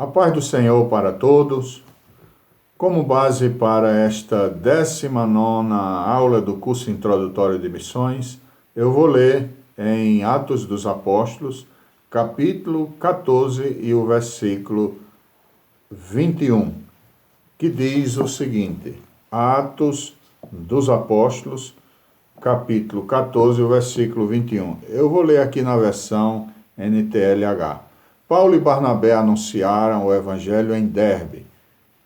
A paz do Senhor para todos. Como base para esta 19ª aula do curso introdutório de missões, eu vou ler em Atos dos Apóstolos, capítulo 14 e o versículo 21, que diz o seguinte: Atos dos Apóstolos, capítulo 14, o versículo 21. Eu vou ler aqui na versão NTLH. Paulo e Barnabé anunciaram o evangelho em Derbe,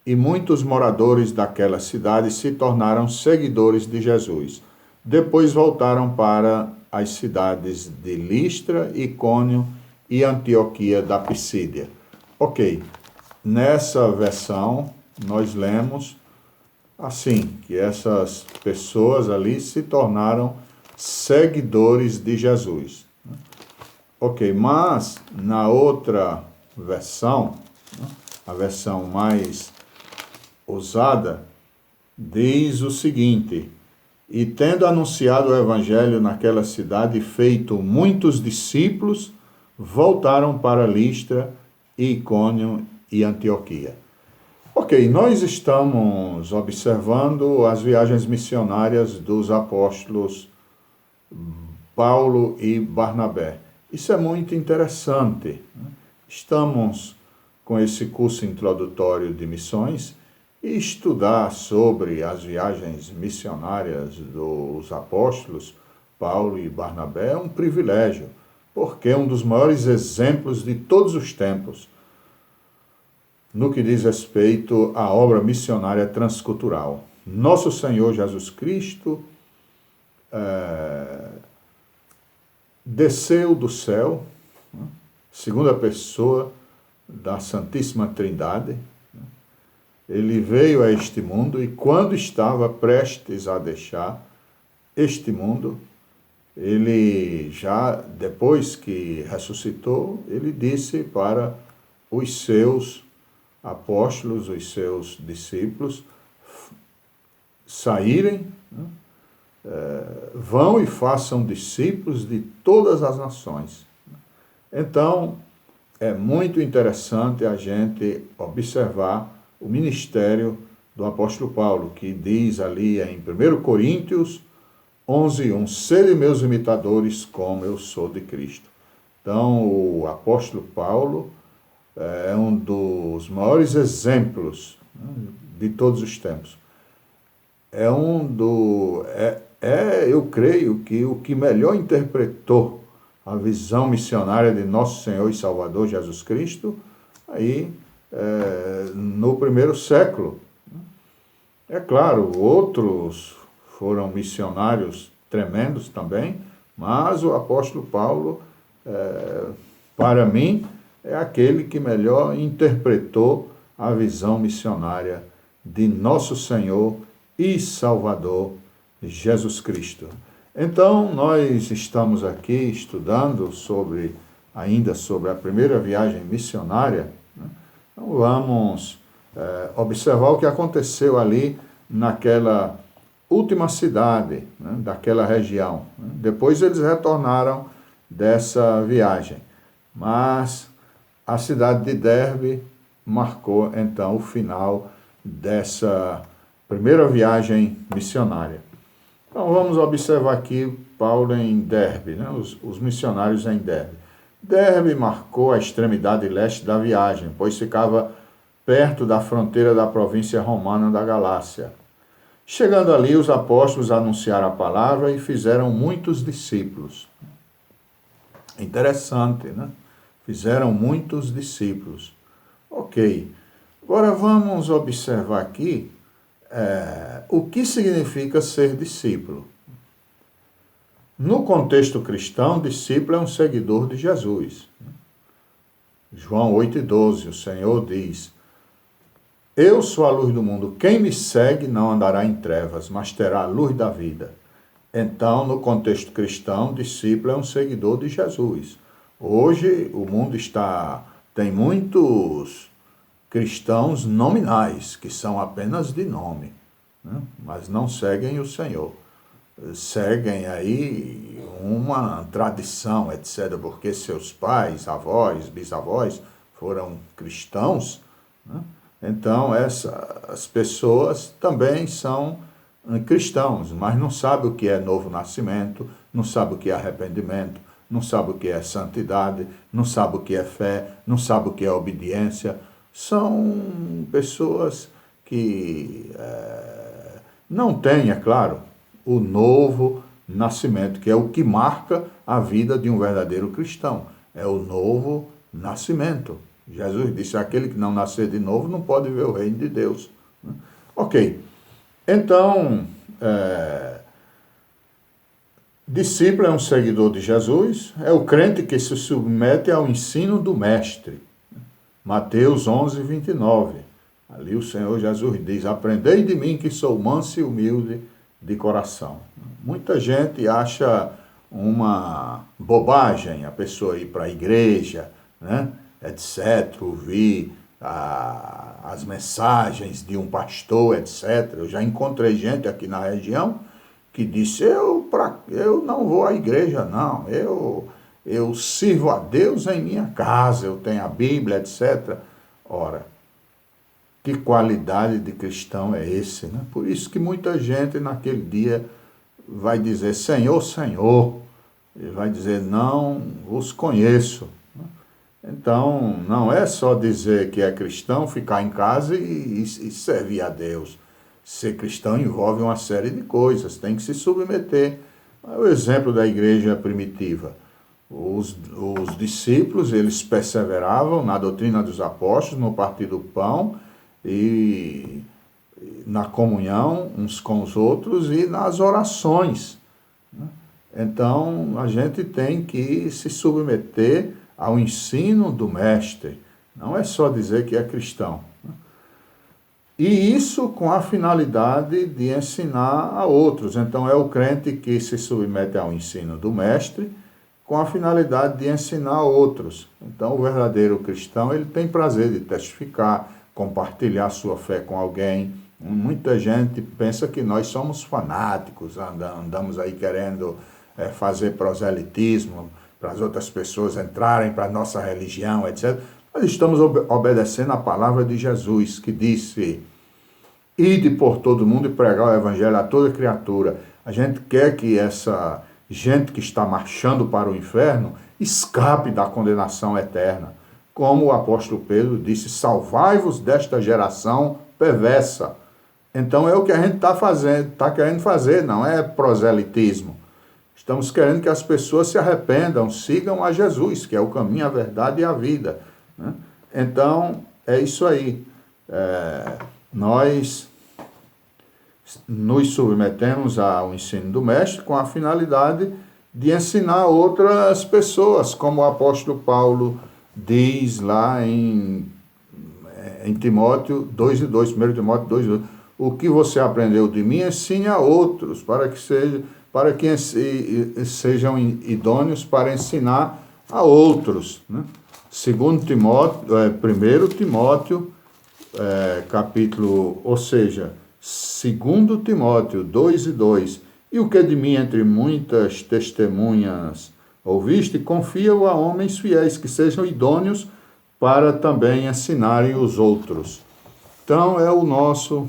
e muitos moradores daquela cidade se tornaram seguidores de Jesus. Depois voltaram para as cidades de Listra, Icônio e Antioquia da Pisídia. Ok, nessa versão nós lemos assim, que essas pessoas ali se tornaram seguidores de Jesus. Ok, mas na outra versão, a versão mais usada, diz o seguinte: e tendo anunciado o evangelho naquela cidade, feito muitos discípulos, voltaram para Listra, Icônio e Antioquia. Ok, nós estamos observando as viagens missionárias dos apóstolos Paulo e Barnabé. Isso é muito interessante. Estamos com esse curso introdutório de missões e estudar sobre as viagens missionárias dos apóstolos Paulo e Barnabé é um privilégio, porque é um dos maiores exemplos de todos os tempos no que diz respeito à obra missionária transcultural. Nosso Senhor Jesus Cristo desceu do céu, segunda pessoa da Santíssima Trindade. Ele veio a este mundo e quando estava prestes a deixar este mundo, ele já, depois que ressuscitou, ele disse para os seus apóstolos, os seus discípulos, saírem, vão e façam discípulos de todas as nações. Então, é muito interessante a gente observar o ministério do apóstolo Paulo, que diz ali em 1 Coríntios 11:1, sede meus imitadores como eu sou de Cristo. Então, o apóstolo Paulo é um dos maiores exemplos de todos os tempos. Eu creio que o que melhor interpretou a visão missionária de nosso Senhor e Salvador Jesus Cristo, aí no primeiro século. É claro, outros foram missionários tremendos também, mas o apóstolo Paulo, para mim, é aquele que melhor interpretou a visão missionária de nosso Senhor e Salvador Jesus Cristo. Então, nós estamos aqui estudando ainda sobre a primeira viagem missionária. Então, vamos observar o que aconteceu ali naquela última cidade, daquela região. Depois eles retornaram dessa viagem, mas a cidade de Derbe marcou então o final dessa primeira viagem missionária. Então vamos observar aqui Paulo em Derbe, os missionários em Derbe. Derbe marcou a extremidade leste da viagem, pois ficava perto da fronteira da província romana da Galácia. Chegando ali, os apóstolos anunciaram a palavra e fizeram muitos discípulos. Interessante, né? Fizeram muitos discípulos. Ok, agora vamos observar aqui o que significa ser discípulo. No contexto cristão, discípulo é um seguidor de Jesus. João 8:12, o Senhor diz: eu sou a luz do mundo, quem me segue não andará em trevas, mas terá a luz da vida. Então, no contexto cristão, discípulo é um seguidor de Jesus. Hoje, o mundo tem muitos cristãos nominais, que são apenas de nome, mas não seguem o Senhor. Seguem aí uma tradição, etc., porque seus pais, avós, bisavós foram cristãos, né? Então essas pessoas também são cristãos, mas não sabem o que é novo nascimento, não sabem o que é arrependimento, não sabem o que é santidade, não sabem o que é fé, não sabem o que é obediência. São pessoas que não têm, é claro, o novo nascimento, que é o que marca a vida de um verdadeiro cristão. É o novo nascimento. Jesus disse, aquele que não nascer de novo não pode ver o reino de Deus. Ok, então, discípulo é um seguidor de Jesus, é o crente que se submete ao ensino do Mestre. Mateus 11, 29. Ali o Senhor Jesus diz, aprendei de mim que sou manso e humilde de coração. Muita gente acha uma bobagem a pessoa ir para a igreja, né, etc., ouvir as mensagens de um pastor, etc. Eu já encontrei gente aqui na região que disse, eu não vou à igreja, não, eu sirvo a Deus em minha casa, eu tenho a Bíblia, etc. Ora, que qualidade de cristão é esse, né? Por isso que muita gente naquele dia vai dizer, Senhor, Senhor, e vai dizer, não os conheço. Então, não é só dizer que é cristão, ficar em casa e servir a Deus. Ser cristão envolve uma série de coisas, tem que se submeter. É o exemplo da igreja primitiva. Os discípulos, eles perseveravam na doutrina dos apóstolos, no partir do pão e na comunhão uns com os outros e nas orações. Então, a gente tem que se submeter ao ensino do Mestre. Não é só dizer que é cristão. E isso com a finalidade de ensinar a outros. Então, é o crente que se submete ao ensino do Mestre com a finalidade de ensinar a outros. Então, o verdadeiro cristão, ele tem prazer de testificar, compartilhar sua fé com alguém. Muita gente pensa que nós somos fanáticos, andamos aí querendo fazer proselitismo para as outras pessoas entrarem para a nossa religião, etc. Nós estamos obedecendo a palavra de Jesus, que disse, ide por todo mundo e pregar o evangelho a toda criatura. A gente quer que essa gente que está marchando para o inferno escape da condenação eterna. Como o apóstolo Pedro disse, salvai-vos desta geração perversa. Então é o que a gente está querendo fazer, não é proselitismo. Estamos querendo que as pessoas se arrependam, sigam a Jesus, que é o caminho, a verdade e a vida. Né? Então, é isso aí. Nós nos submetemos ao ensino do Mestre com a finalidade de ensinar outras pessoas, como o apóstolo Paulo diz lá em Timóteo 2:2, 1 Timóteo 2:2, o que você aprendeu de mim, ensine a outros, para que sejam idôneos para ensinar a outros. Né? 1 Timóteo, capítulo, ou seja, 2 Timóteo 2:2, e o que de mim entre muitas testemunhas ouviste, confia-o a homens fiéis, que sejam idôneos para também ensinarem os outros. Então, é o nosso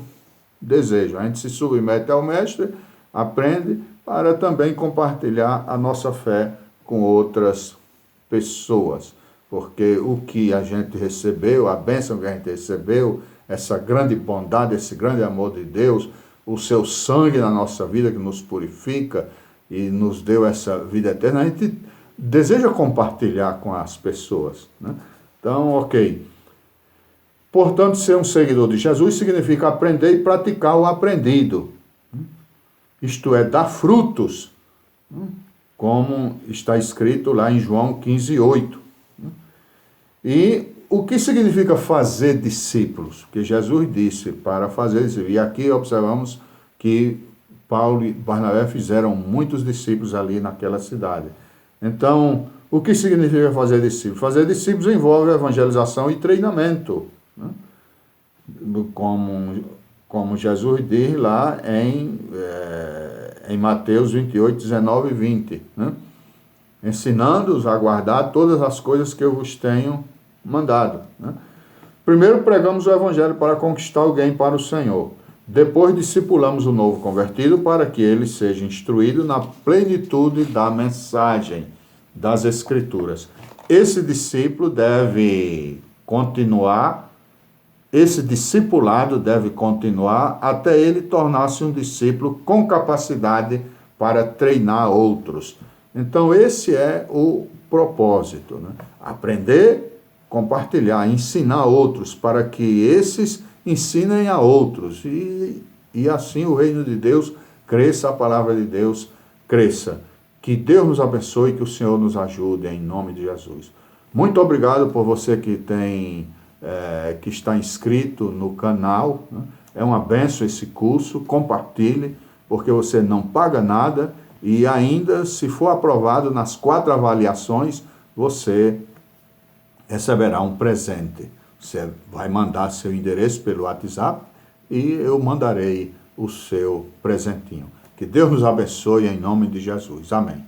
desejo. A gente se submete ao Mestre, aprende, para também compartilhar a nossa fé com outras pessoas. Porque o que a gente recebeu, a bênção que a gente recebeu, essa grande bondade, esse grande amor de Deus, o seu sangue na nossa vida que nos purifica e nos deu essa vida eterna, a gente deseja compartilhar com as pessoas. Né? Então, ok. Portanto, ser um seguidor de Jesus significa aprender e praticar o aprendido. Isto é, dar frutos, como está escrito lá em João 15:8. E o que significa fazer discípulos? Porque Jesus disse para fazer discípulos. E aqui observamos que Paulo e Barnabé fizeram muitos discípulos ali naquela cidade. Então, o que significa fazer discípulos? Fazer discípulos envolve evangelização e treinamento. Né? Como Jesus diz lá em Mateus 28:19 e 20. Né? Ensinando-os a guardar todas as coisas que eu vos tenho mandado, né? Primeiro pregamos o evangelho para conquistar alguém para o Senhor. Depois discipulamos o novo convertido para que ele seja instruído na plenitude da mensagem das Escrituras. Esse discípulo deve continuar, esse discipulado deve continuar até ele tornar-se um discípulo com capacidade para treinar outros. Então esse é o propósito, né? Aprender, compartilhar, ensinar outros para que esses ensinem a outros e assim o reino de Deus cresça, a palavra de Deus cresça. Que Deus nos abençoe e que o Senhor nos ajude em nome de Jesus. Muito obrigado por você que que está inscrito no canal, né? É uma bênção esse curso, compartilhe, porque você não paga nada e ainda, se for aprovado nas 4 avaliações, você receberá um presente. Você vai mandar seu endereço pelo WhatsApp e eu mandarei o seu presentinho. Que Deus nos abençoe em nome de Jesus. Amém.